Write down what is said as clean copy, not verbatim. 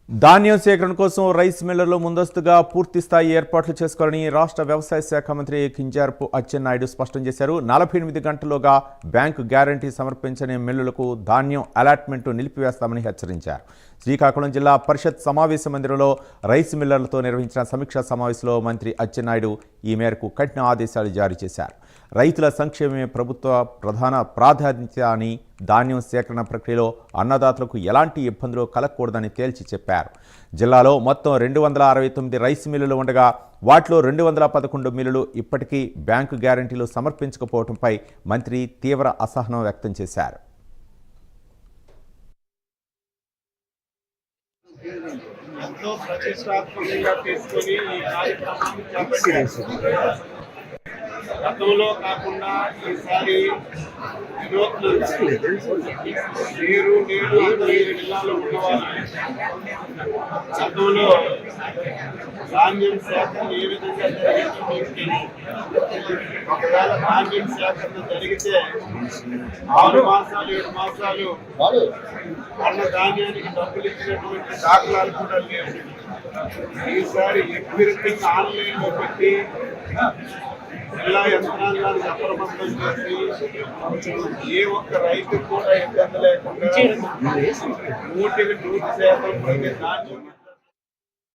ధాన్యం సేకరణ కోసం రైస్ మిల్లర్లు ముందస్తుగా పూర్తి స్థాయి ఏర్పాట్లు చేసుకోవాలని రాష్ట్ర వ్యవసాయ శాఖ మంత్రి కింజరాపు అచ్చెన్నాయుడు స్పష్టం చేశారు. 48 గంటల్లోగా బ్యాంకు గ్యారంటీ సమర్పించని మిల్లులకు ధాన్యం అలాట్మెంట్ నిలిపివేస్తామని హెచ్చరించారు. శ్రీకాకుళం జిల్లా పరిషత్ సమావేశ మందిరంలో రైస్ మిల్లర్లతో నిర్వహించిన సమీక్షా సమావేశంలో మంత్రి అచ్చెన్నాయుడు ఈ మేరకు కఠిన ఆదేశాలు జారీ చేశారు. రైతుల సంక్షేమమే ప్రభుత్వ ప్రధాన ప్రాధాన్యత అని, ధాన్యం సేకరణ ప్రక్రియలో అన్నదాతలకు ఎలాంటి ఇబ్బందులు కలగకూడదని తేల్చి చెప్పారు. జిల్లాలో మొత్తం 269 రైస్ మిల్లులు ఉండగా వాటిలో 211 మిల్లులు ఇప్పటికీ బ్యాంకు గ్యారంటీలు సమర్పించకపోవడంపై మంత్రి తీవ్ర అసహనం వ్యక్తం చేశారు. ఎంతో ప్రతిష్టాత్మకంగా తీసుకొని ఈ కార్యక్రమాన్ని చేపట్టారు. గతంలో కాకుండా ఈసారి నీరు జిల్లాలో ఉన్నవారు గతంలో ధాన్యం సేకరణ ఏ విధంగా జరిగింది. ఒకవేళ ధాన్యం సేకరణ జరిగితే 6 మాసాలు 7 మాసాలు అన్న ధాన్యానికి డబ్బులు ఇచ్చినటువంటి దాఖలాలు కూడా లేవు. ఈసారి ఎవ్రీథింగ్ ఆన్లైన్లో పెట్టి జిల్లా యంత్రాంగాన్ని అప్రమత్తం చేసి ఏ ఒక్క రైతు కూడా ఇబ్బంది లేకుండా 100% ప్రతి ధాన్యం